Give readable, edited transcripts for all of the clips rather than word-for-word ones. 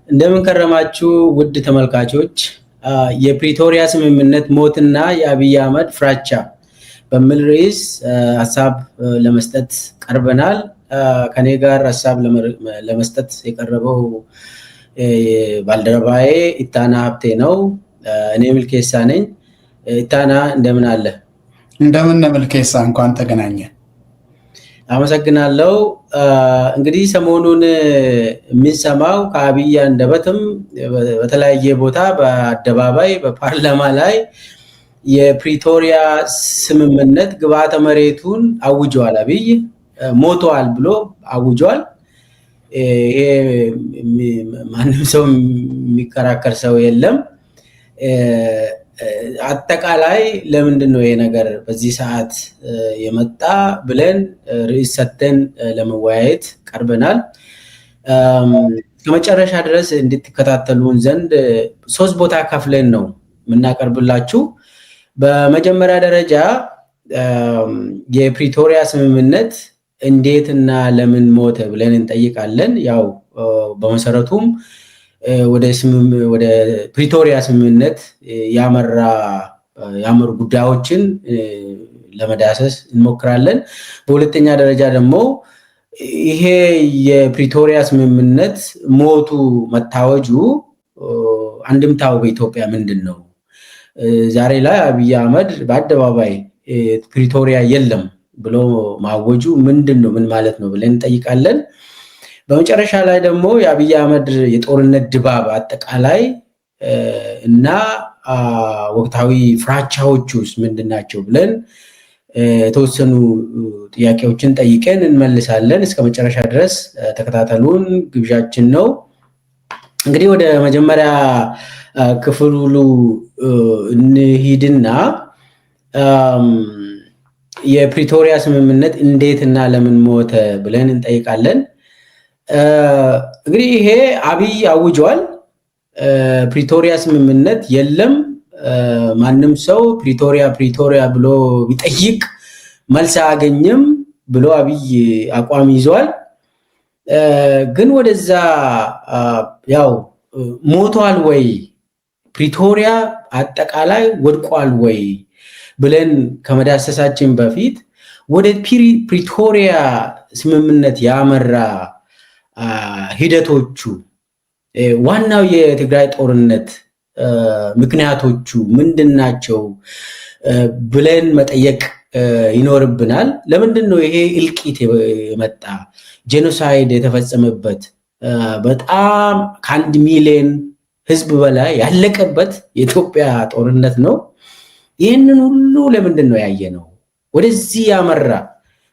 እንደምን ከረማችሁ ውድ ተመልካቾች። የፕሪቶሪያ ስምምነት ሞትና የአብይ አህመድ ፍራቻ በሚል ርዕስ ሀሳብ ለመስጠት ቀርበናል። ከኔ ጋር ሀሳብ ለመስጠት የቀረበው ባልደረባዬ ኢታና ሀብቴ ነው። እኔ ምልኬሳ ነኝ። ኢታና እንደምን አለ? እንደምን ምልኬሳ፣ እንኳን ተገናኘን። አመሰግናለሁ። እንግዲህ ሰሞኑን የምንሰማው ከአብይ አንደበትም በተለያየ ቦታ በአደባባይ በፓርላማ ላይ የፕሪቶሪያ ስምምነት ግብዓተ መሬቱን አውጇል። አብይ ሞቷል ብሎ አውጇል። ይሄ ማንም ሰው የሚከራከር ሰው የለም። አጠቃላይ ለምንድን ነው ይሄ ነገር በዚህ ሰዓት የመጣ ብለን ርዕስ ሰጥተን ለመወያየት ቀርበናል። ከመጨረሻ ድረስ እንድትከታተሉን ዘንድ 3 ቦታ ከፍለን ነው የምናቀርብላችሁ። በመጀመሪያ ደረጃ የፕሪቶሪያ ስምምነት እንዴትና ለምን ሞተ ብለን እንጠይቃለን። ያው በመሰረቱም ወደ ፕሪቶሪያ ስምምነት ያመሩ ጉዳዮችን ለመዳሰስ እንሞክራለን። በሁለተኛ ደረጃ ደግሞ ይሄ የፕሪቶሪያ ስምምነት ሞቱ መታወጁ አንድምታው በኢትዮጵያ ምንድን ነው? ዛሬ ላይ አብይ አህመድ በአደባባይ ፕሪቶሪያ የለም ብሎ ማወጁ ምንድን ነው? ምን ማለት ነው ብለን እንጠይቃለን። በመጨረሻ ላይ ደግሞ የአብይ አህመድ የጦርነት ድባብ አጠቃላይ እና ወቅታዊ ፍራቻዎች ውስጥ ምንድናቸው ብለን የተወሰኑ ጥያቄዎችን ጠይቀን እንመልሳለን። እስከ መጨረሻ ድረስ ተከታተሉን ግብዣችን ነው። እንግዲህ ወደ መጀመሪያ ክፍሉ እንሂድና የፕሪቶሪያ ስምምነት እንዴትና ለምን ሞተ ብለን እንጠይቃለን። እንግዲህ ይሄ አብይ አውጇል። ፕሪቶሪያ ስምምነት የለም። ማንም ሰው ፕሪቶሪያ ብሎ ቢጠይቅ መልስ አያገኝም ብሎ አብይ አቋም ይዟል። ግን ወደዛ ያው ሞቷል ወይ ፕሪቶሪያ አጠቃላይ ወድቋል ወይ ብለን ከመዳሰሳችን በፊት ወደ ፕሪቶሪያ ስምምነት ያመራ ሂደቶቹ ዋናው የትግራይ ጦርነት ምክንያቶቹ ምንድናቸው ብለን መጠየቅ ይኖርብናል። ለምንድን ነው ይሄ እልቂት የመጣ ጄኖሳይድ የተፈጸመበት በጣም ከ1 ሚሊዮን ህዝብ በላይ ያለቀበት የኢትዮጵያ ጦርነት ነው? ይህንን ሁሉ ለምንድን ነው ያየነው? ወደዚህ ያመራ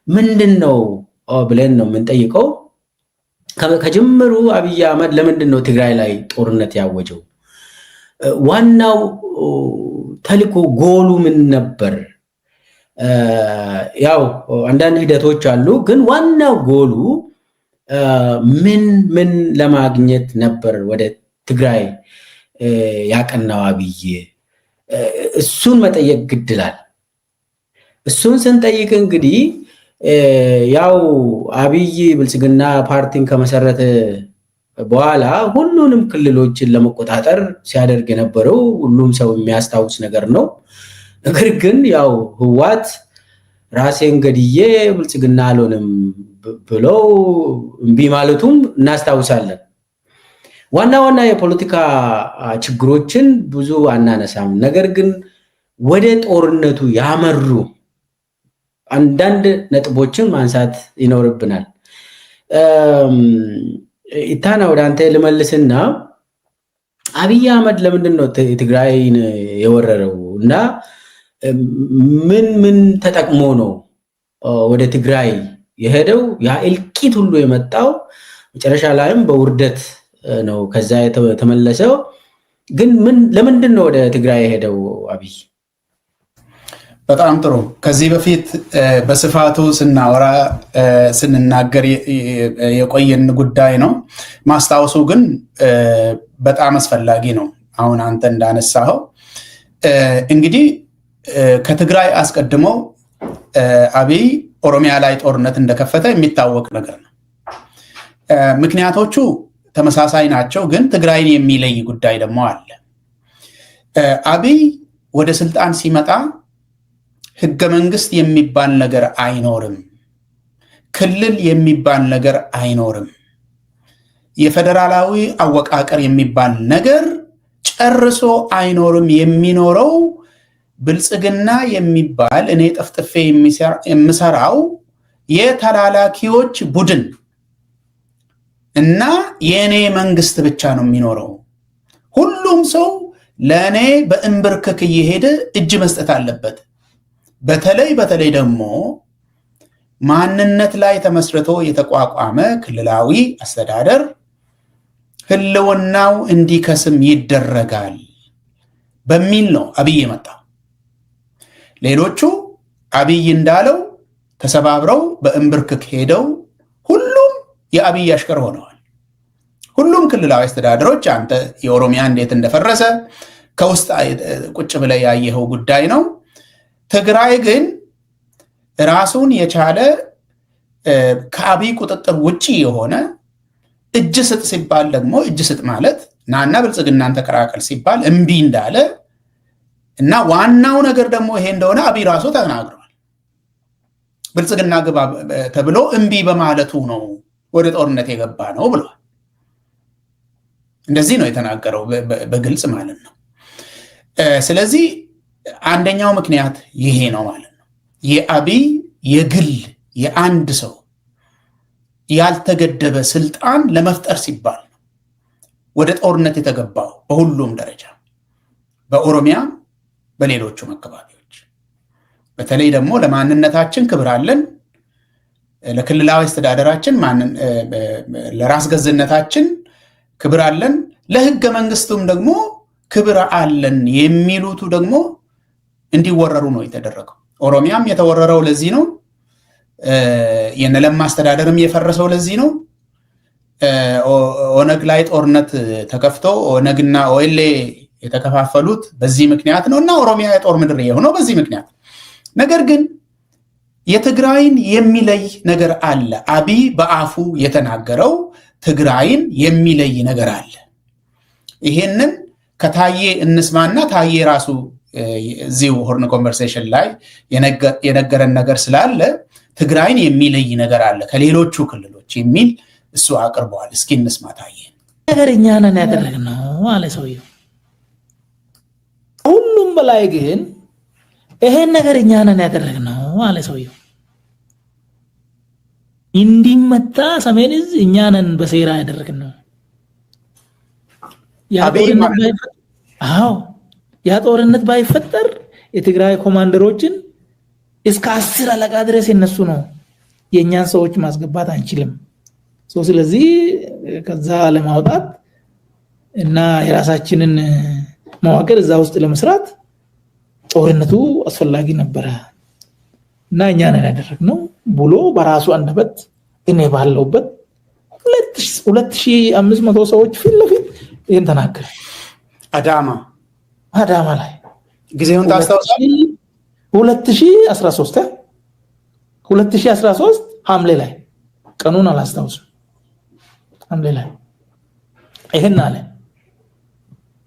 ምንድን ነው ብለን ነው የምንጠይቀው። ከጅምሩ አብይ አህመድ ለምንድን ነው ትግራይ ላይ ጦርነት ያወጀው? ዋናው ተልዕኮ ጎሉ ምን ነበር? ያው አንዳንድ ሂደቶች አሉ፣ ግን ዋናው ጎሉ ምን ለማግኘት ነበር ወደ ትግራይ ያቀናው አብይ? እሱን መጠየቅ ግድላል። እሱን ስንጠይቅ እንግዲህ ያው አብይ ብልጽግና ፓርቲን ከመሰረተ በኋላ ሁሉንም ክልሎችን ለመቆጣጠር ሲያደርግ የነበረው ሁሉም ሰው የሚያስታውስ ነገር ነው። ነገር ግን ያው ህወሓት ራሴን ገድዬ ብልጽግና አልሆንም ብለው እምቢ ማለቱም እናስታውሳለን። ዋና የፖለቲካ ችግሮችን ብዙ አናነሳም። ነገር ግን ወደ ጦርነቱ ያመሩ አንዳንድ ነጥቦችን ማንሳት ይኖርብናል። ኢታና ወደ አንተ ልመልስና አብይ አህመድ ለምንድን ነው ትግራይን የወረረው እና ምን ተጠቅሞ ነው ወደ ትግራይ የሄደው? ያ እልቂት ሁሉ የመጣው መጨረሻ ላይም በውርደት ነው ከዛ የተመለሰው። ግን ለምንድን ነው ወደ ትግራይ የሄደው አብይ? በጣም ጥሩ። ከዚህ በፊት በስፋቱ ስንናገር የቆየን ጉዳይ ነው። ማስታወሱ ግን በጣም አስፈላጊ ነው። አሁን አንተ እንዳነሳኸው እንግዲህ ከትግራይ አስቀድሞ አብይ ኦሮሚያ ላይ ጦርነት እንደከፈተ የሚታወቅ ነገር ነው። ምክንያቶቹ ተመሳሳይ ናቸው፣ ግን ትግራይን የሚለይ ጉዳይ ደግሞ አለ። አብይ ወደ ስልጣን ሲመጣ ህገ መንግስት የሚባል ነገር አይኖርም፣ ክልል የሚባል ነገር አይኖርም፣ የፌደራላዊ አወቃቀር የሚባል ነገር ጨርሶ አይኖርም። የሚኖረው ብልጽግና የሚባል እኔ ጠፍጥፌ የምሰራው የተላላኪዎች ቡድን እና የኔ መንግስት ብቻ ነው የሚኖረው። ሁሉም ሰው ለኔ በእንብርክክ እየሄደ እጅ መስጠት አለበት። በተለይ ደግሞ ማንነት ላይ ተመስርቶ የተቋቋመ ክልላዊ አስተዳደር ህልውናው እንዲከስም ይደረጋል በሚል ነው አብይ የመጣው። ሌሎቹ አብይ እንዳለው ተሰባብረው በእንብርክክ ሄደው ሁሉም የአብይ አሽከር ሆነዋል። ሁሉም ክልላዊ አስተዳደሮች አንተ የኦሮሚያ እንዴት እንደፈረሰ ከውስጥ ቁጭ ብለህ ያየኸው ጉዳይ ነው። ትግራይ ግን ራሱን የቻለ ከአብይ ቁጥጥር ውጪ የሆነ እጅ ስጥ ሲባል ደግሞ እጅ ስጥ ማለት ናና ብልጽግናን ተቀራቀል ሲባል እምቢ እንዳለ እና ዋናው ነገር ደግሞ ይሄ እንደሆነ አብይ ራሱ ተናግሯል። ብልጽግና ግባ ተብሎ እምቢ በማለቱ ነው ወደ ጦርነት የገባ ነው ብሏል። እንደዚህ ነው የተናገረው በግልጽ ማለት ነው። ስለዚህ አንደኛው ምክንያት ይሄ ነው ማለት ነው። የአብይ የግል የአንድ ሰው ያልተገደበ ስልጣን ለመፍጠር ሲባል ነው ወደ ጦርነት የተገባው በሁሉም ደረጃ፣ በኦሮሚያም በሌሎቹም አካባቢዎች። በተለይ ደግሞ ለማንነታችን ክብር አለን፣ ለክልላዊ አስተዳደራችን ለራስ ገዝነታችን ክብር አለን፣ ለህገ መንግስቱም ደግሞ ክብር አለን የሚሉቱ ደግሞ እንዲወረሩ ነው የተደረገው። ኦሮሚያም የተወረረው ለዚህ ነው። የነለማ አስተዳደርም የፈረሰው ለዚህ ነው። ኦነግ ላይ ጦርነት ተከፍቶ ኦነግና ኦኤልኤ የተከፋፈሉት በዚህ ምክንያት ነው እና ኦሮሚያ የጦር ምድር የሆነው በዚህ ምክንያት። ነገር ግን የትግራይን የሚለይ ነገር አለ። አብይ በአፉ የተናገረው ትግራይን የሚለይ ነገር አለ። ይሄንን ከታዬ እንስማና ታዬ ራሱ እዚሁ ሆርን ኮንቨርሴሽን ላይ የነገረን ነገር ስላለ ትግራይን የሚለይ ነገር አለ ከሌሎቹ ክልሎች የሚል እሱ አቅርበዋል። እስኪ እንስማ ታዬ። ነገር እኛ ነን ያደረግነው አለ ሰውየው። ሁሉም በላይ ግን ይሄን ነገር እኛ ነን ያደረግነው አለ ሰውየው። እንዲመታ ሰሜን እዝ እኛ ነን በሴራ ያደረግነው። ያ ጦርነት ባይፈጠር የትግራይ ኮማንደሮችን እስከ 10 አለቃ ድረስ የነሱ ነው፣ የኛን ሰዎች ማስገባት አንችልም። ስለዚህ ከዛ ለማውጣት እና የራሳችንን መዋቅር እዛ ውስጥ ለመስራት ጦርነቱ አስፈላጊ ነበረ እና እኛ ነን ያደረግነው ብሎ በራሱ አንደበት እኔ ባለውበት 2500 ሰዎች ፊት ለፊት ይሄን ተናገረ። አዳማ ላይ ጊዜውን ታስታውሳለህ? 2013 ሐምሌ ላይ ቀኑን አላስታውስም። ሐምሌ ላይ ይሄን አለ።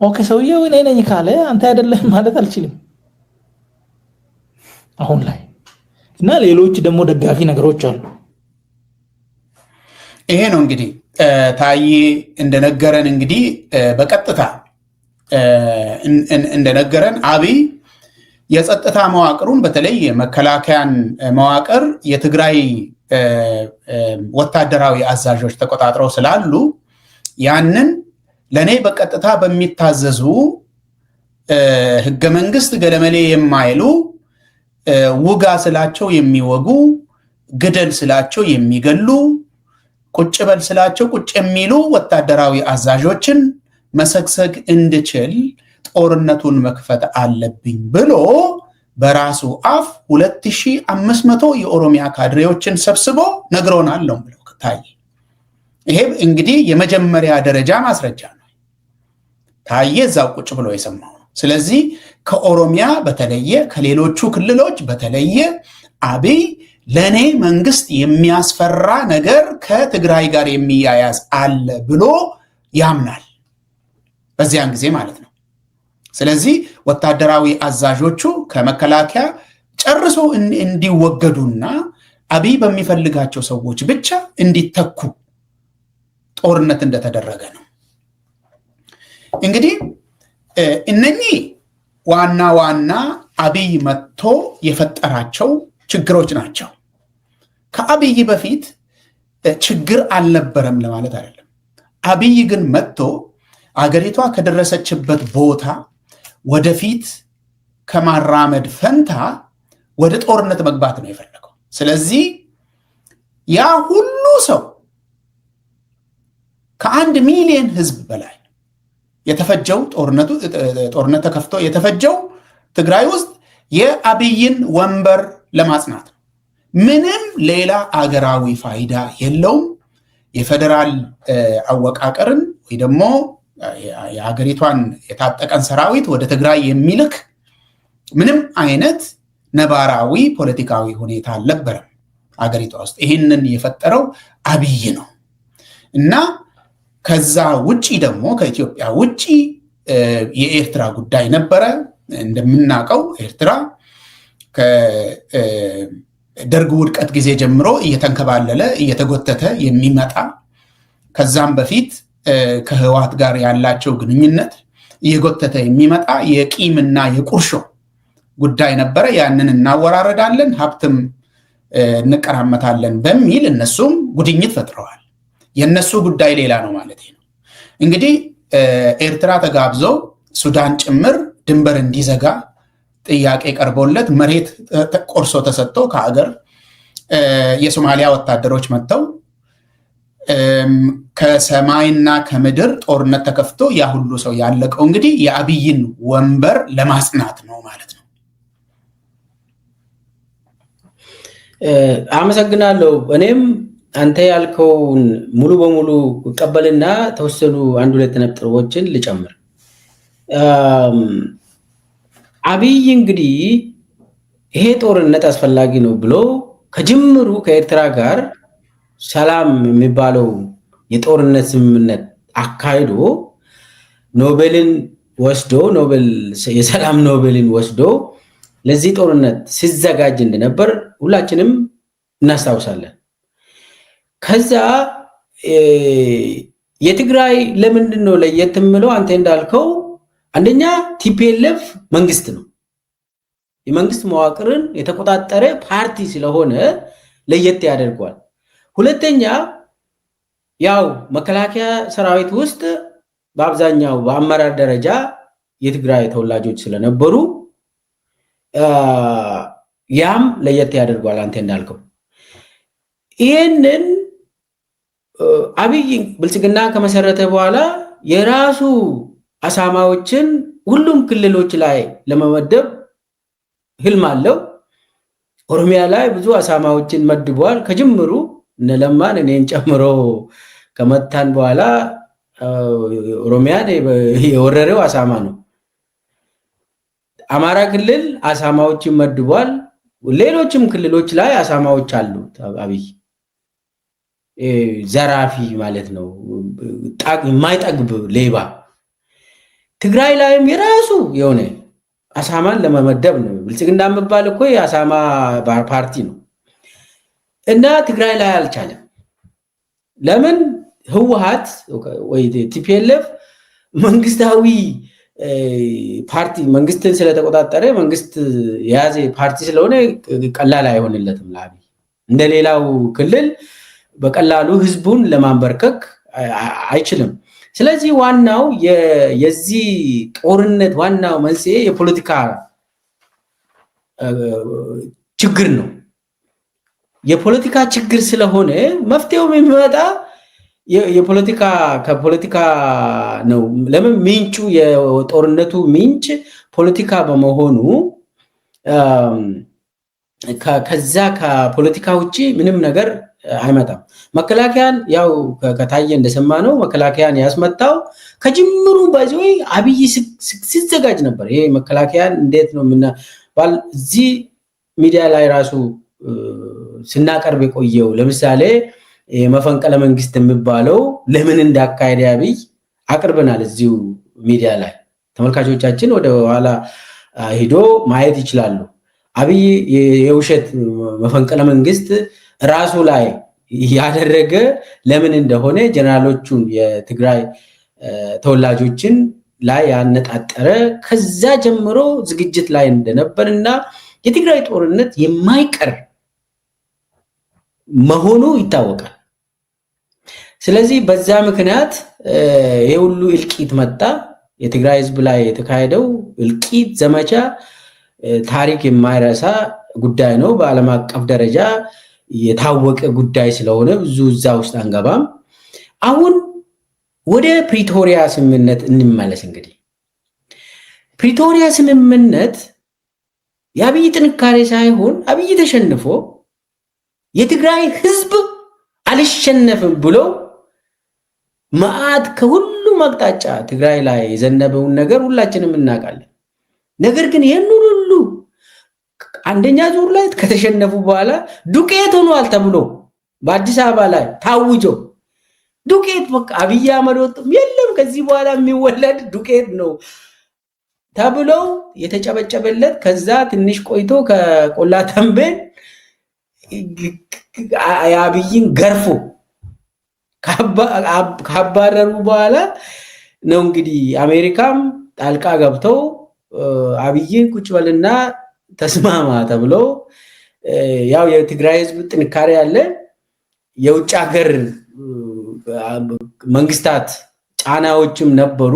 ኦኬ ሰውየው እኔ ነኝ ካለ አንተ አይደለም ማለት አልችልም አሁን ላይ እና ሌሎች ደግሞ ደጋፊ ነገሮች አሉ። ይሄ ነው እንግዲህ ታዬ እንደነገረን እንግዲህ በቀጥታ እንደነገረን አብይ የጸጥታ መዋቅሩን በተለይ መከላከያን መዋቅር የትግራይ ወታደራዊ አዛዦች ተቆጣጥረው ስላሉ ያንን ለኔ በቀጥታ በሚታዘዙ ህገ መንግስት ገለመሌ የማይሉ ውጋ ስላቸው የሚወጉ፣ ግደል ስላቸው የሚገሉ፣ ቁጭ በል ስላቸው ቁጭ የሚሉ ወታደራዊ አዛዦችን መሰግሰግ እንድችል ጦርነቱን መክፈት አለብኝ ብሎ በራሱ አፍ 2500 የኦሮሚያ ካድሬዎችን ሰብስቦ ነግሮናል ነው ብለው ታዬ። ይሄ እንግዲህ የመጀመሪያ ደረጃ ማስረጃ ነው። ታዬ እዛው ቁጭ ብሎ የሰማው ነው። ስለዚህ ከኦሮሚያ በተለየ ከሌሎቹ ክልሎች በተለየ አብይ ለኔ መንግስት የሚያስፈራ ነገር ከትግራይ ጋር የሚያያዝ አለ ብሎ ያምናል በዚያን ጊዜ ማለት ነው። ስለዚህ ወታደራዊ አዛዦቹ ከመከላከያ ጨርሶ እንዲወገዱና አብይ በሚፈልጋቸው ሰዎች ብቻ እንዲተኩ ጦርነት እንደተደረገ ነው። እንግዲህ እነኚህ ዋና ዋና አብይ መጥቶ የፈጠራቸው ችግሮች ናቸው። ከአብይ በፊት ችግር አልነበረም ለማለት አይደለም። አብይ ግን መጥቶ አገሪቷ ከደረሰችበት ቦታ ወደፊት ከማራመድ ፈንታ ወደ ጦርነት መግባት ነው የፈለገው። ስለዚህ ያ ሁሉ ሰው ከ1 ሚሊዮን ህዝብ በላይ የተፈጀው ጦርነት ተከፍቶ የተፈጀው ትግራይ ውስጥ የአብይን ወንበር ለማጽናት ነው። ምንም ሌላ አገራዊ ፋይዳ የለውም። የፌደራል አወቃቀርን ወይ ደግሞ የሀገሪቷን የታጠቀን ሰራዊት ወደ ትግራይ የሚልክ ምንም አይነት ነባራዊ ፖለቲካዊ ሁኔታ አልነበረም አገሪቷ ውስጥ። ይህንን የፈጠረው አብይ ነው እና ከዛ ውጪ ደግሞ ከኢትዮጵያ ውጪ የኤርትራ ጉዳይ ነበረ። እንደምናውቀው ኤርትራ ከደርግ ውድቀት ጊዜ ጀምሮ እየተንከባለለ እየተጎተተ የሚመጣ ከዛም በፊት ከህወሓት ጋር ያላቸው ግንኙነት እየጎተተ የሚመጣ የቂምና የቁርሾ ጉዳይ ነበረ። ያንን እናወራረዳለን፣ ሀብትም እንቀራመታለን በሚል እነሱም ጉድኝት ፈጥረዋል። የነሱ ጉዳይ ሌላ ነው ማለት ነው። እንግዲህ ኤርትራ ተጋብዞ ሱዳን ጭምር ድንበር እንዲዘጋ ጥያቄ ቀርቦለት መሬት ቆርሶ ተሰጥቶ ከሀገር የሶማሊያ ወታደሮች መጥተው ከሰማይና ከምድር ጦርነት ተከፍቶ ያ ሁሉ ሰው ያለቀው እንግዲህ የአብይን ወንበር ለማጽናት ነው ማለት ነው። አመሰግናለሁ። እኔም አንተ ያልከውን ሙሉ በሙሉ እቀበልና ተወሰኑ 1-2 ነጥቦችን ልጨምር። አብይ እንግዲህ ይሄ ጦርነት አስፈላጊ ነው ብሎ ከጅምሩ ከኤርትራ ጋር ሰላም የሚባለው የጦርነት ስምምነት አካሂዶ ኖቤልን ወስዶ የሰላም ኖቤልን ወስዶ ለዚህ ጦርነት ሲዘጋጅ እንደነበር ሁላችንም እናስታውሳለን። ከዛ የትግራይ ለምንድን ነው ለየት የምለው? አንተ እንዳልከው አንደኛ ቲፒኤልኤፍ መንግስት ነው፣ የመንግስት መዋቅርን የተቆጣጠረ ፓርቲ ስለሆነ ለየት ያደርገዋል። ሁለተኛ ያው መከላከያ ሰራዊት ውስጥ በአብዛኛው በአመራር ደረጃ የትግራይ ተወላጆች ስለነበሩ ያም ለየት ያደርገዋል። አንተ እንዳልከው ይሄንን አብይ ብልጽግና ከመሰረተ በኋላ የራሱ አሳማዎችን ሁሉም ክልሎች ላይ ለመመደብ ህልም አለው። ኦሮሚያ ላይ ብዙ አሳማዎችን መድቧል። ከጅምሩ እነለማን እኔን ጨምሮ ከመታን በኋላ ኦሮሚያን የወረረው አሳማ ነው። አማራ ክልል አሳማዎችን መድቧል። ሌሎችም ክልሎች ላይ አሳማዎች አሉ። አብይ ዘራፊ ማለት ነው፣ የማይጠግብ ሌባ። ትግራይ ላይም የራሱ የሆነ አሳማን ለመመደብ ነው። ብልጽግና የሚባል እኮ የአሳማ ፓርቲ ነው እና ትግራይ ላይ አልቻለም። ለምን? ህወሓት ወይ ቲፒኤልኤፍ መንግስታዊ ፓርቲ መንግስትን ስለተቆጣጠረ መንግስት የያዘ ፓርቲ ስለሆነ ቀላል አይሆንለትም ለአብይ። እንደሌላው ክልል በቀላሉ ህዝቡን ለማንበርከክ አይችልም። ስለዚህ ዋናው የዚህ ጦርነት ዋናው መንስኤ የፖለቲካ ችግር ነው። የፖለቲካ ችግር ስለሆነ መፍትሄው የሚመጣ ከፖለቲካ ነው። ለምን? ምንጩ የጦርነቱ ምንጭ ፖለቲካ በመሆኑ ከዛ ከፖለቲካ ውጪ ምንም ነገር አይመጣም። መከላከያን ያው ከታየ እንደሰማነው መከላከያን ያስመጣው ከጅምሩ ባይዘው አብይ ሲዘጋጅ ነበር። ይሄ መከላከያን እንዴት ነው ባል እዚህ ሚዲያ ላይ ራሱ ስናቀርብ የቆየው ለምሳሌ መፈንቅለ መንግስት የሚባለው ለምን እንዳካሄደ አብይ አቅርበናል እዚሁ ሚዲያ ላይ ተመልካቾቻችን ወደ ኋላ ሄዶ ማየት ይችላሉ። አብይ የውሸት መፈንቅለ መንግስት ራሱ ላይ ያደረገ ለምን እንደሆነ ጀነራሎቹን የትግራይ ተወላጆችን ላይ ያነጣጠረ ከዛ ጀምሮ ዝግጅት ላይ እንደነበርና የትግራይ ጦርነት የማይቀር መሆኑ ይታወቃል። ስለዚህ በዛ ምክንያት ይሄ ሁሉ እልቂት መጣ። የትግራይ ህዝብ ላይ የተካሄደው እልቂት ዘመቻ ታሪክ የማይረሳ ጉዳይ ነው። በዓለም አቀፍ ደረጃ የታወቀ ጉዳይ ስለሆነ ብዙ እዛ ውስጥ አንገባም። አሁን ወደ ፕሪቶሪያ ስምምነት እንመለስ። እንግዲህ ፕሪቶሪያ ስምምነት የአብይ ጥንካሬ ሳይሆን አብይ ተሸንፎ የትግራይ ህዝብ አልሸነፍም ብሎ መዓት ከሁሉም አቅጣጫ ትግራይ ላይ የዘነበውን ነገር ሁላችንም እናውቃለን። ነገር ግን ይህን ሁሉ አንደኛ ዙር ላይ ከተሸነፉ በኋላ ዱቄት ሆኗል ተብሎ በአዲስ አበባ ላይ ታውጆ ዱቄት በቃ አብይ አህመድ ወጥቶ የለም ከዚህ በኋላ የሚወለድ ዱቄት ነው ተብሎ የተጨበጨበለት። ከዛ ትንሽ ቆይቶ ከቆላ ተንቤን አብይን ገርፎ ካባረሩ በኋላ ነው እንግዲህ አሜሪካም ጣልቃ ገብተው አብይን ቁጭ በልና ተስማማ ተብሎ ያው የትግራይ ህዝብ ጥንካሬ ያለ የውጭ ሀገር መንግስታት ጫናዎችም ነበሩ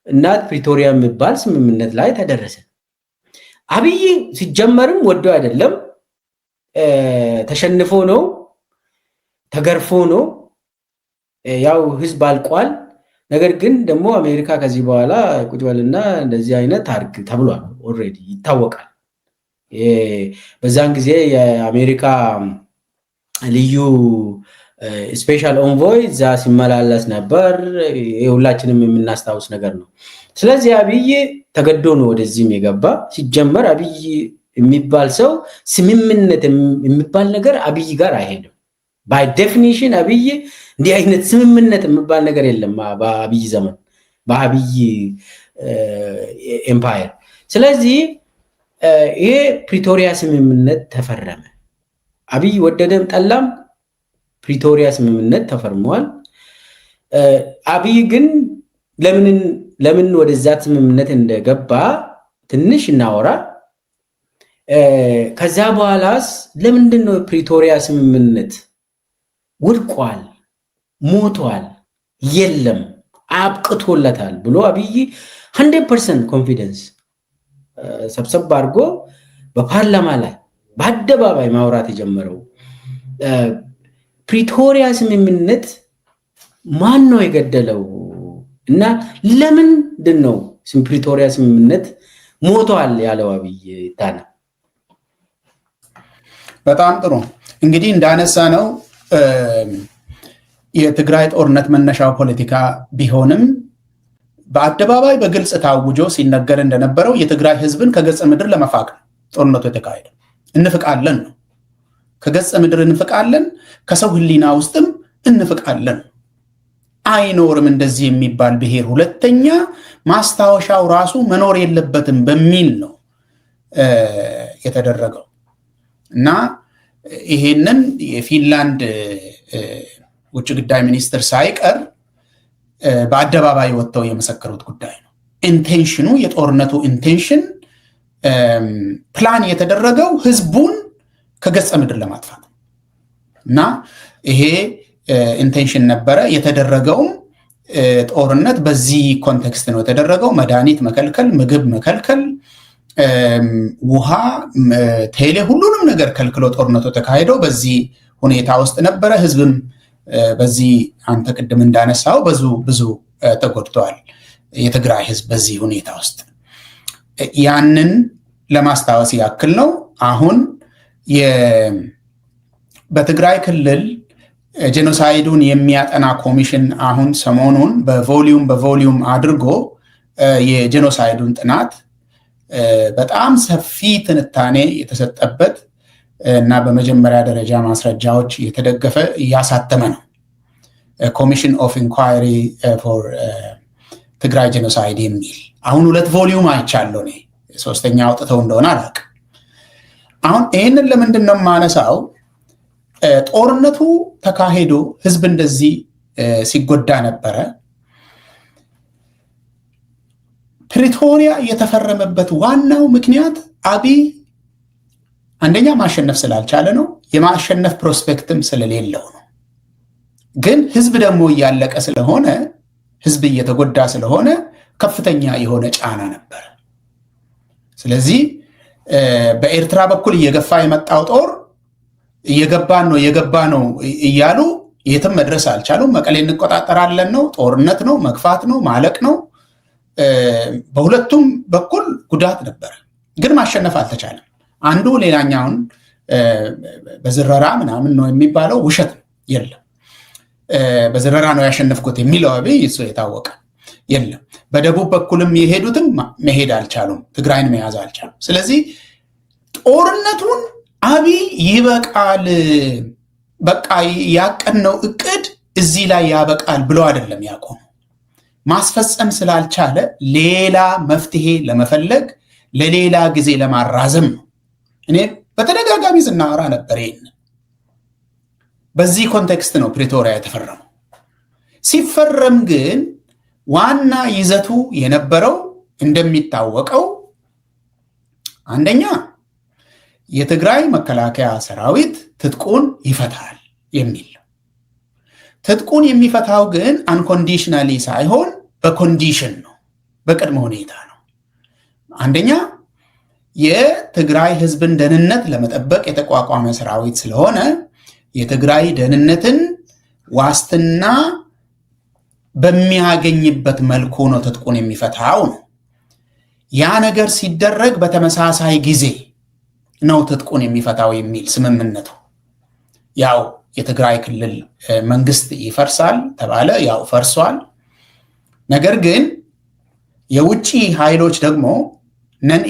እና ፕሪቶሪያ የሚባል ስምምነት ላይ ተደረሰ። አብይ ሲጀመርም ወዶ አይደለም፣ ተሸንፎ ነው፣ ተገርፎ ነው። ያው ህዝብ አልቋል። ነገር ግን ደግሞ አሜሪካ ከዚህ በኋላ ቁጭ በልና እንደዚህ አይነት አድርግ ተብሏል። ኦልሬዲ ይታወቃል። በዛን ጊዜ የአሜሪካ ልዩ ስፔሻል ኦንቮይ እዛ ሲመላለስ ነበር። ሁላችንም የምናስታውስ ነገር ነው። ስለዚህ አብይ ተገዶ ነው ወደዚህም የገባ። ሲጀመር አብይ የሚባል ሰው ስምምነት የሚባል ነገር አብይ ጋር አይሄድም። ባይ ዴፊኒሽን አብይ እንዲህ አይነት ስምምነት የሚባል ነገር የለም በአብይ ዘመን፣ በአብይ ኤምፓየር። ስለዚህ ይሄ ፕሪቶሪያ ስምምነት ተፈረመ። አብይ ወደደም ጠላም ፕሪቶሪያ ስምምነት ተፈርሟል። አብይ ግን ለምን ወደዛ ስምምነት እንደገባ ትንሽ እናወራ። ከዛ በኋላስ ለምንድን ነው ፕሪቶሪያ ስምምነት ውድቋል፣ ሞቷል፣ የለም አብቅቶለታል ብሎ አብይ 100% ኮንፊደንስ ሰብሰብ አድርጎ በፓርላማ ላይ በአደባባይ ማውራት የጀመረው? ፕሪቶሪያ ስምምነት ማን ነው የገደለው እና ለምንድን ነው ፕሪቶሪያ ስምምነት ሞቷል ያለው አብይ ታና? በጣም ጥሩ። እንግዲህ እንዳነሳ ነው የትግራይ ጦርነት መነሻው ፖለቲካ ቢሆንም በአደባባይ በግልጽ ታውጆ ሲነገር እንደነበረው የትግራይ ህዝብን ከገጸ ምድር ለመፋቅ ጦርነቱ የተካሄደው። እንፍቃለን ነው፣ ከገጸ ምድር እንፍቃለን፣ ከሰው ህሊና ውስጥም እንፍቃለን። አይኖርም እንደዚህ የሚባል ብሔር ሁለተኛ፣ ማስታወሻው ራሱ መኖር የለበትም በሚል ነው የተደረገው እና ይሄንን የፊንላንድ ውጭ ጉዳይ ሚኒስትር ሳይቀር በአደባባይ ወጥተው የመሰከሩት ጉዳይ ነው። ኢንቴንሽኑ፣ የጦርነቱ ኢንቴንሽን ፕላን የተደረገው ህዝቡን ከገጸ ምድር ለማጥፋት እና ይሄ ኢንቴንሽን ነበረ። የተደረገውም ጦርነት በዚህ ኮንቴክስት ነው የተደረገው። መድኃኒት መከልከል፣ ምግብ መከልከል፣ ውሃ፣ ቴሌ፣ ሁሉንም ነገር ከልክሎ ጦርነቱ ተካሄደው በዚህ ሁኔታ ውስጥ ነበረ። ህዝብም በዚህ አንተ ቅድም እንዳነሳው ብዙ ተጎድተዋል። የትግራይ ህዝብ በዚህ ሁኔታ ውስጥ ያንን ለማስታወስ ያክል ነው። አሁን በትግራይ ክልል ጄኖሳይዱን የሚያጠና ኮሚሽን አሁን ሰሞኑን በቮሊዩም አድርጎ የጄኖሳይዱን ጥናት በጣም ሰፊ ትንታኔ የተሰጠበት እና በመጀመሪያ ደረጃ ማስረጃዎች የተደገፈ እያሳተመ ነው። ኮሚሽን ኦፍ ኢንኳይሪ ፎር ትግራይ ጄኖሳይድ የሚል አሁን 2 ቮሊዩም አይቻለሁ እኔ። ሶስተኛ አውጥተው እንደሆነ አላውቅም። አሁን ይህንን ለምንድን ነው የማነሳው? ጦርነቱ ተካሄዶ ህዝብ እንደዚህ ሲጎዳ ነበረ። ፕሪቶሪያ የተፈረመበት ዋናው ምክንያት አብይ አንደኛ ማሸነፍ ስላልቻለ ነው፣ የማሸነፍ ፕሮስፔክትም ስለሌለው ነው። ግን ህዝብ ደግሞ እያለቀ ስለሆነ፣ ህዝብ እየተጎዳ ስለሆነ ከፍተኛ የሆነ ጫና ነበር። ስለዚህ በኤርትራ በኩል እየገፋ የመጣው ጦር እየገባ ነው እያሉ የትም መድረስ አልቻሉም። መቀሌ እንቆጣጠራለን ነው፣ ጦርነት ነው፣ መግፋት ነው፣ ማለቅ ነው። በሁለቱም በኩል ጉዳት ነበር፣ ግን ማሸነፍ አልተቻለም። አንዱ ሌላኛውን በዝረራ ምናምን ነው የሚባለው ውሸት ነው። የለም በዝረራ ነው ያሸነፍኩት የሚለው አብይ እሱ የታወቀ የለም። በደቡብ በኩልም የሄዱትም መሄድ አልቻሉም፣ ትግራይን መያዝ አልቻሉም። ስለዚህ ጦርነቱን አብይ ይበቃል፣ በቃ ያቀድነው እቅድ እዚህ ላይ ያበቃል ብሎ አይደለም ያቆመው። ማስፈጸም ስላልቻለ ሌላ መፍትሄ ለመፈለግ ለሌላ ጊዜ ለማራዘም ነው። እኔ በተደጋጋሚ ስናወራ ነበር። ይሄን በዚህ ኮንቴክስት ነው ፕሪቶሪያ የተፈረመው። ሲፈረም ግን ዋና ይዘቱ የነበረው እንደሚታወቀው አንደኛ የትግራይ መከላከያ ሰራዊት ትጥቁን ይፈታል የሚል ነው። ትጥቁን የሚፈታው ግን አንኮንዲሽናሊ ሳይሆን በኮንዲሽን ነው፣ በቅድመ ሁኔታ ነው። አንደኛ የትግራይ ህዝብን ደህንነት ለመጠበቅ የተቋቋመ ሰራዊት ስለሆነ የትግራይ ደህንነትን ዋስትና በሚያገኝበት መልኩ ነው ትጥቁን የሚፈታው ነው። ያ ነገር ሲደረግ በተመሳሳይ ጊዜ ነው ትጥቁን የሚፈታው የሚል ስምምነቱ። ያው የትግራይ ክልል መንግስት ይፈርሳል ተባለ፣ ያው ፈርሷል። ነገር ግን የውጭ ኃይሎች ደግሞ ነን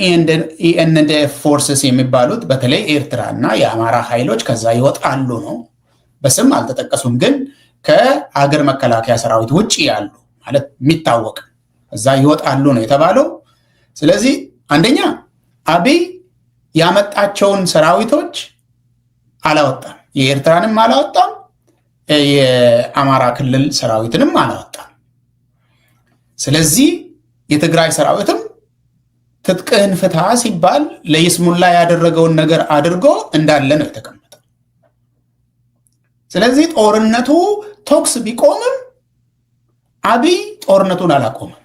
ኢኤንዲኤፍ ፎርስስ የሚባሉት በተለይ ኤርትራ እና የአማራ ኃይሎች ከዛ ይወጣሉ ነው። በስም አልተጠቀሱም፣ ግን ከአገር መከላከያ ሰራዊት ውጭ ያሉ ማለት የሚታወቅ እዛ ይወጣሉ ነው የተባለው። ስለዚህ አንደኛ አብይ ያመጣቸውን ሰራዊቶች አላወጣም፣ የኤርትራንም አላወጣም፣ የአማራ ክልል ሰራዊትንም አላወጣም። ስለዚህ የትግራይ ሰራዊትም ትጥቅህን ፍታ ሲባል ለይስሙላ ያደረገውን ነገር አድርጎ እንዳለ ነው የተቀመጠው። ስለዚህ ጦርነቱ ተኩስ ቢቆምም አብይ ጦርነቱን አላቆመም።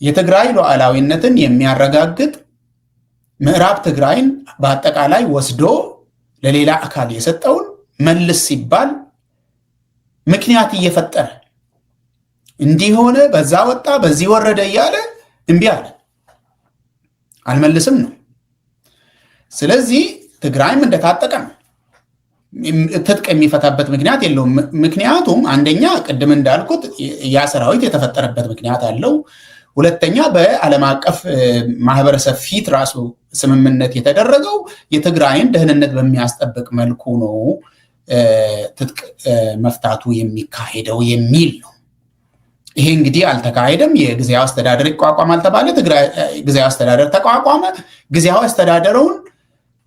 የትግራይ ሉዓላዊነትን የሚያረጋግጥ ምዕራብ ትግራይን በአጠቃላይ ወስዶ ለሌላ አካል የሰጠውን መልስ ሲባል ምክንያት እየፈጠረ እንዲሆነ በዛ ወጣ በዚህ ወረደ እያለ እምቢ አለ፣ አልመልስም ነው። ስለዚህ ትግራይም እንደታጠቀ ነው። ትጥቅ የሚፈታበት ምክንያት የለውም። ምክንያቱም አንደኛ ቅድም እንዳልኩት ያ ሰራዊት የተፈጠረበት ምክንያት አለው። ሁለተኛ በዓለም አቀፍ ማህበረሰብ ፊት ራሱ ስምምነት የተደረገው የትግራይን ደህንነት በሚያስጠብቅ መልኩ ነው ትጥቅ መፍታቱ የሚካሄደው የሚል ነው። ይሄ እንግዲህ አልተካሄደም። የጊዜያዊ አስተዳደር ይቋቋማል ተባለ። ትግራይ ጊዜያዊ አስተዳደር ተቋቋመ። ጊዜያዊ አስተዳደሩን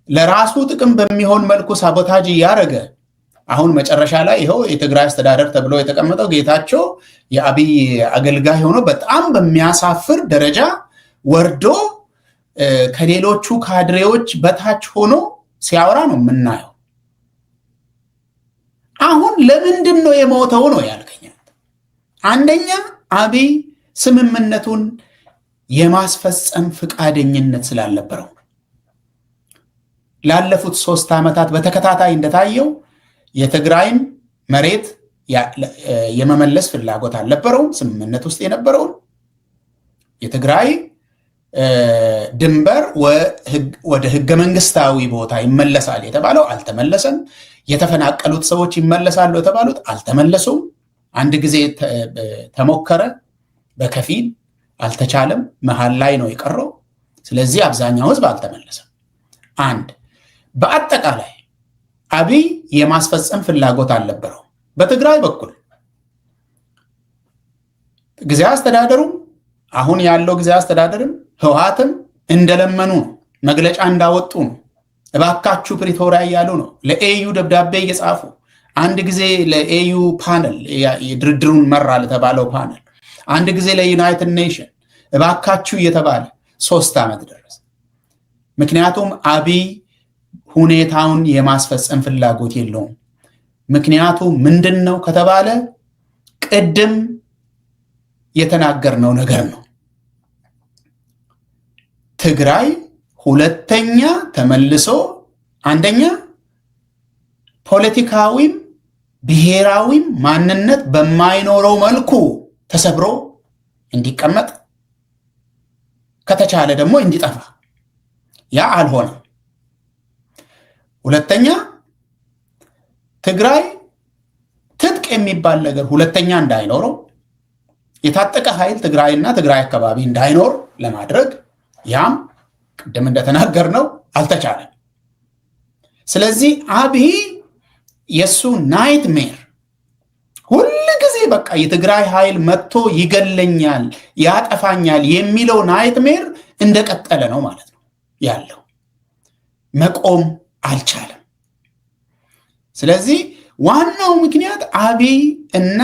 ለራሱ ጥቅም በሚሆን መልኩ ሳቦታጅ እያደረገ አሁን መጨረሻ ላይ ይኸው የትግራይ አስተዳደር ተብሎ የተቀመጠው ጌታቸው የአብይ አገልጋይ ሆኖ በጣም በሚያሳፍር ደረጃ ወርዶ ከሌሎቹ ካድሬዎች በታች ሆኖ ሲያወራ ነው የምናየው። አሁን ለምንድን ነው የሞተው ነው ያልከኝ? አንደኛ አብይ ስምምነቱን የማስፈጸም ፍቃደኝነት ስላልነበረው ላለፉት 3 ዓመታት በተከታታይ እንደታየው የትግራይን መሬት የመመለስ ፍላጎት አልነበረውም። ስምምነት ውስጥ የነበረውን የትግራይ ድንበር ወደ ህገ መንግስታዊ ቦታ ይመለሳል የተባለው አልተመለሰም። የተፈናቀሉት ሰዎች ይመለሳሉ የተባሉት አልተመለሱም። አንድ ጊዜ ተሞከረ፣ በከፊል አልተቻለም፣ መሃል ላይ ነው የቀረው። ስለዚህ አብዛኛው ህዝብ አልተመለሰም። አንድ በአጠቃላይ አብይ የማስፈጸም ፍላጎት አልነበረው። በትግራይ በኩል ጊዜያዊ አስተዳደሩ አሁን ያለው ጊዜያዊ አስተዳደርም ህወሓትም እንደለመኑ ነው፣ መግለጫ እንዳወጡ ነው። እባካችሁ ፕሪቶሪያ እያሉ ነው። ለኤዩ ደብዳቤ እየጻፉ አንድ ጊዜ ለኤዩ ፓነል ድርድሩን መራ ለተባለው ፓነል፣ አንድ ጊዜ ለዩናይትድ ኔሽን እባካችሁ እየተባለ 3 ዓመት ደረሰ። ምክንያቱም አብይ ሁኔታውን የማስፈጸም ፍላጎት የለውም። ምክንያቱ ምንድን ነው ከተባለ ቅድም የተናገርነው ነገር ነው። ትግራይ ሁለተኛ ተመልሶ አንደኛ ፖለቲካዊም ብሔራዊም ማንነት በማይኖረው መልኩ ተሰብሮ እንዲቀመጥ ከተቻለ ደግሞ እንዲጠፋ፣ ያ አልሆነም። ሁለተኛ ትግራይ ትጥቅ የሚባል ነገር ሁለተኛ እንዳይኖረው፣ የታጠቀ ኃይል ትግራይና ትግራይ አካባቢ እንዳይኖር ለማድረግ ያም ቅድም እንደተናገርነው አልተቻለም። ስለዚህ አብይ የሱ ናይትሜር ሁል ጊዜ በቃ የትግራይ ኃይል መጥቶ ይገለኛል፣ ያጠፋኛል የሚለው ናይትሜር እንደቀጠለ ነው ማለት ነው ያለው። መቆም አልቻለም። ስለዚህ ዋናው ምክንያት አብይ እና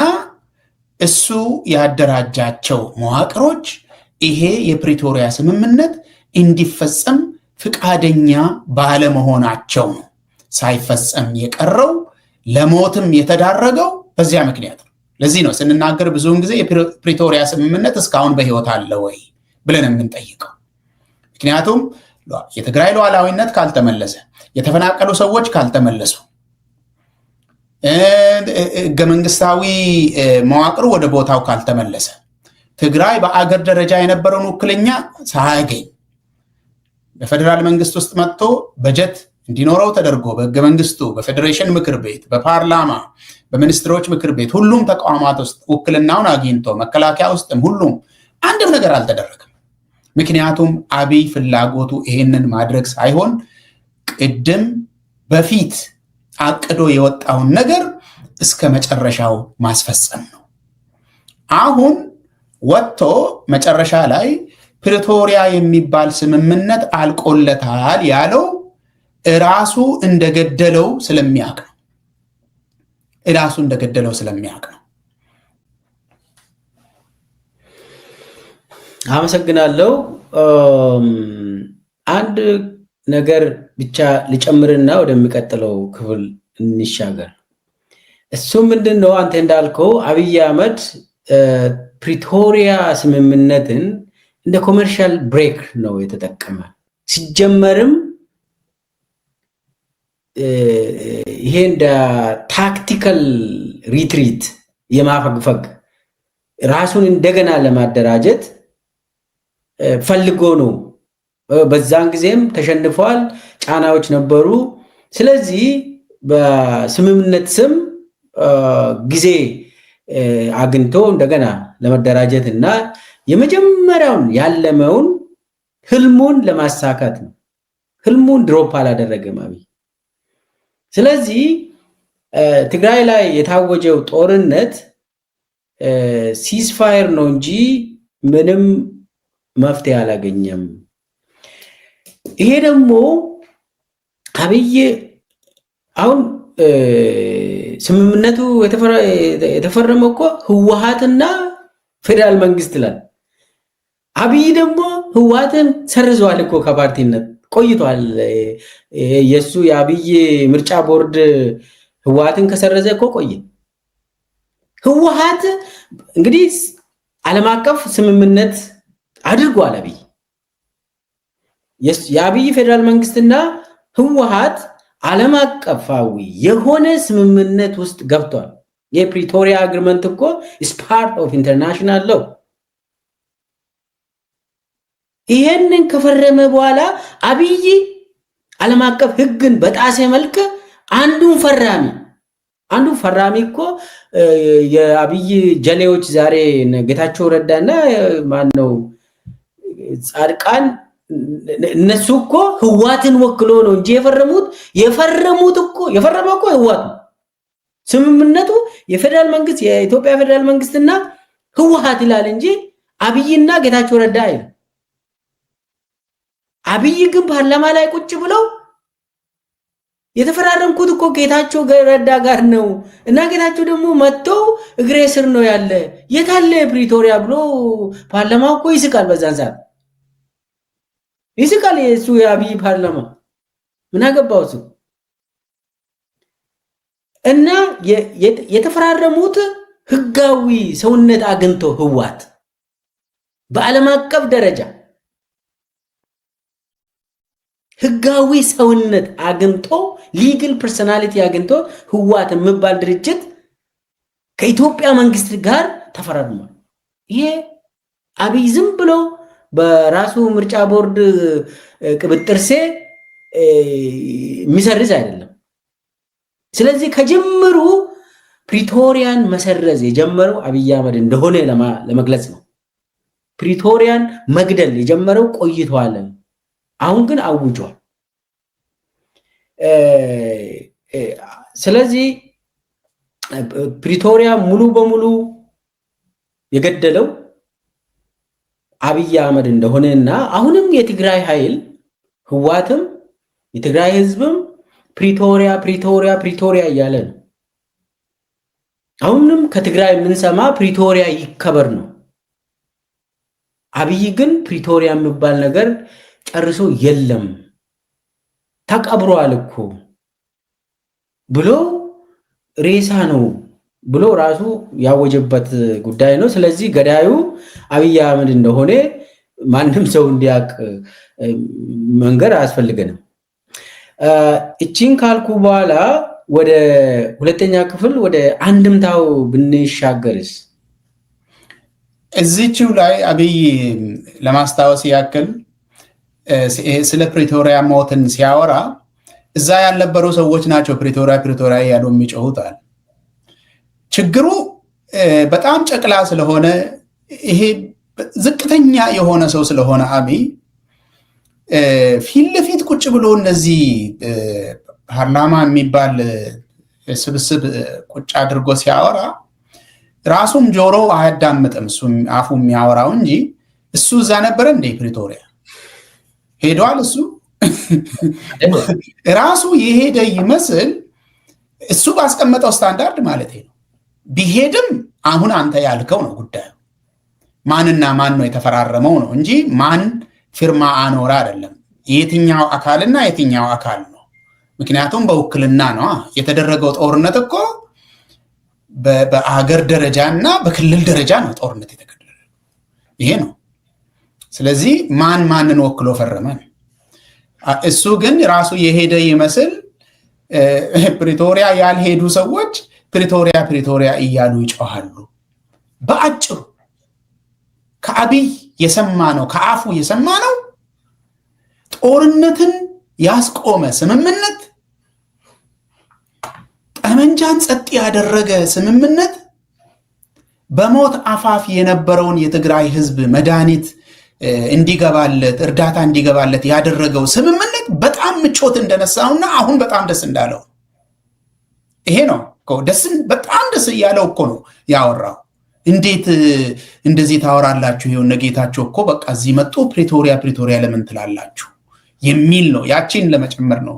እሱ ያደራጃቸው መዋቅሮች ይሄ የፕሪቶሪያ ስምምነት እንዲፈጸም ፍቃደኛ ባለመሆናቸው ነው ሳይፈጸም የቀረው፣ ለሞትም የተዳረገው በዚያ ምክንያት ነው። ለዚህ ነው ስንናገር ብዙውን ጊዜ የፕሪቶሪያ ስምምነት እስካሁን በህይወት አለ ወይ ብለን የምንጠይቀው። ምክንያቱም የትግራይ ሉዓላዊነት ካልተመለሰ፣ የተፈናቀሉ ሰዎች ካልተመለሱ፣ ህገ መንግስታዊ መዋቅሩ ወደ ቦታው ካልተመለሰ፣ ትግራይ በአገር ደረጃ የነበረውን ውክልኛ ሳያገኝ በፌደራል መንግስት ውስጥ መጥቶ በጀት እንዲኖረው ተደርጎ በህገ መንግስቱ፣ በፌዴሬሽን ምክር ቤት፣ በፓርላማ፣ በሚኒስትሮች ምክር ቤት ሁሉም ተቋማት ውስጥ ውክልናውን አግኝቶ መከላከያ ውስጥም ሁሉም አንድም ነገር አልተደረገም። ምክንያቱም አብይ ፍላጎቱ ይሄንን ማድረግ ሳይሆን ቅድም በፊት አቅዶ የወጣውን ነገር እስከ መጨረሻው ማስፈጸም ነው። አሁን ወጥቶ መጨረሻ ላይ ፕሪቶሪያ የሚባል ስምምነት አልቆለታል ያለው እራሱ እንደገደለው ስለሚያውቅ ነው። እራሱ እንደገደለው ስለሚያውቅ ነው። አመሰግናለሁ። አንድ ነገር ብቻ ልጨምርና ወደሚቀጥለው ክፍል እንሻገር። እሱ ምንድነው? አንተ እንዳልከው አብይ አህመድ ፕሪቶሪያ ስምምነትን እንደ ኮመርሻል ብሬክ ነው የተጠቀመ። ሲጀመርም ይሄ እንደ ታክቲካል ሪትሪት የማፈግፈግ ራሱን እንደገና ለማደራጀት ፈልጎ ነው። በዛን ጊዜም ተሸንፏል፣ ጫናዎች ነበሩ። ስለዚህ በስምምነት ስም ጊዜ አግኝቶ እንደገና ለመደራጀት እና የመጀመሪያውን ያለመውን ህልሙን ለማሳካት ነው። ህልሙን ድሮፕ አላደረገም አብይ። ስለዚህ ትግራይ ላይ የታወጀው ጦርነት ሲስፋየር ነው እንጂ ምንም መፍትሄ አላገኘም። ይሄ ደግሞ አብይ አሁን ስምምነቱ የተፈረመው እኮ ህወሓትና ፌደራል መንግስት ይላል። አብይ ደግሞ ህወሓትን ሰርዘዋል እኮ ከፓርቲነት ቆይቷል። የሱ የአብይ ምርጫ ቦርድ ህወሓትን ከሰረዘ እኮ ቆየ። ህወሓት እንግዲህ ዓለም አቀፍ ስምምነት አድርጓል አብይ። የአብይ ፌደራል መንግስትና ህወሓት ዓለም አቀፋዊ የሆነ ስምምነት ውስጥ ገብቷል። የፕሪቶሪያ አግሪመንት እኮ is part of international law። ይሄንን ከፈረመ በኋላ አብይ ዓለም አቀፍ ህግን በጣሰ መልክ አንዱን ፈራሚ እኮ የአብይ ጀሌዎች ዛሬ ጌታቸው ረዳና ማነው ጻድቃን እነሱ እኮ ህወሓትን ወክሎ ነው እንጂ የፈረመው እኮ ህወሓት ነው። ስምምነቱ የፌደራል መንግስት የኢትዮጵያ ፌደራል መንግስትና ህወሓት ይላል እንጂ አብይና ጌታቸው ረዳ አይደል። አብይ ግን ፓርላማ ላይ ቁጭ ብለው የተፈራረምኩት እኮ ጌታቸው ረዳ ጋር ነው እና ጌታቸው ደግሞ መጥቶ እግሬ ስር ነው ያለ የታለ ፕሪቶሪያ ብሎ ፓርላማው እኮ ይስቃል። በዛን ሰዓት ይስቃል። የሱ የአብይ ፓርላማ ምን አገባው እሱ? እና የተፈራረሙት ህጋዊ ሰውነት አግኝቶ ህወሓት በዓለም አቀፍ ደረጃ ህጋዊ ሰውነት አግኝቶ ሊግል ፐርሰናሊቲ አግኝቶ ህወሓት የሚባል ድርጅት ከኢትዮጵያ መንግስት ጋር ተፈራርሟል። ይሄ አብይ ዝም ብሎ በራሱ ምርጫ ቦርድ ቅብጥርሴ የሚሰርዝ አይደለም። ስለዚህ ከጀምሩ ፕሪቶሪያን መሰረዝ የጀመረው አብይ አህመድ እንደሆነ ለመግለጽ ነው። ፕሪቶሪያን መግደል የጀመረው ቆይቷል። አሁን ግን አውጇል። ስለዚህ ፕሪቶሪያ ሙሉ በሙሉ የገደለው አብይ አህመድ እንደሆነና አሁንም የትግራይ ኃይል ህወሓትም የትግራይ ህዝብም ፕሪቶሪያ ፕሪቶሪያ ፕሪቶሪያ እያለ ነው። አሁንም ከትግራይ የምንሰማ ፕሪቶሪያ ይከበር ነው። አብይ ግን ፕሪቶሪያ የሚባል ነገር ጨርሶ የለም ተቀብሯል እኮ ብሎ ሬሳ ነው ብሎ ራሱ ያወጀበት ጉዳይ ነው። ስለዚህ ገዳዩ አብይ አህመድ እንደሆነ ማንም ሰው እንዲያውቅ መንገር አያስፈልገንም። እቺን ካልኩ በኋላ ወደ ሁለተኛ ክፍል ወደ አንድምታው ብንሻገርስ? እዚህው ላይ አብይ ለማስታወስ ያክል ስለ ፕሪቶሪያ ሞትን ሲያወራ እዛ ያልነበሩ ሰዎች ናቸው ፕሪቶሪያ ፕሪቶሪያ ያሉ የሚጮሁታል። ችግሩ በጣም ጨቅላ ስለሆነ ይሄ ዝቅተኛ የሆነ ሰው ስለሆነ አብይ ፊት ለፊት ቁጭ ብሎ እነዚህ ፓርላማ የሚባል ስብስብ ቁጭ አድርጎ ሲያወራ ራሱም ጆሮ አያዳምጥም። እሱ አፉ የሚያወራው እንጂ እሱ እዛ ነበረ እንደ ፕሪቶሪያ ሄዷል። እሱ ራሱ የሄደ ይመስል እሱ ባስቀመጠው ስታንዳርድ ማለት ነው። ቢሄድም አሁን አንተ ያልከው ነው ጉዳዩ። ማንና ማን ነው የተፈራረመው ነው እንጂ ማን ፊርማ አኖራ አይደለም። የትኛው አካልና የትኛው አካል ነው? ምክንያቱም በውክልና ነው የተደረገው። ጦርነት እኮ በአገር ደረጃና በክልል ደረጃ ነው ጦርነት የተገደለው። ይሄ ነው። ስለዚህ ማን ማንን ወክሎ ፈረመ? እሱ ግን ራሱ የሄደ ይመስል ፕሪቶሪያ ያልሄዱ ሰዎች ፕሪቶሪያ ፕሪቶሪያ እያሉ ይጮሃሉ። በአጭሩ ከአብይ የሰማነው ከአፉ የሰማነው ጦርነትን ያስቆመ ስምምነት፣ ጠመንጃን ጸጥ ያደረገ ስምምነት፣ በሞት አፋፍ የነበረውን የትግራይ ህዝብ መድኃኒት እንዲገባለት እርዳታ እንዲገባለት ያደረገው ስምምነት በጣም ምቾት እንደነሳውና አሁን በጣም ደስ እንዳለው ይሄ ነው። በጣም ደስ እያለው እኮ ነው ያወራው። እንዴት እንደዚህ ታወራላችሁ? ይሄው ጌታቸው እኮ በቃ እዚህ መጥቶ ፕሪቶሪያ ፕሪቶሪያ ለምን ትላላችሁ የሚል ነው። ያቺን ለመጨመር ነው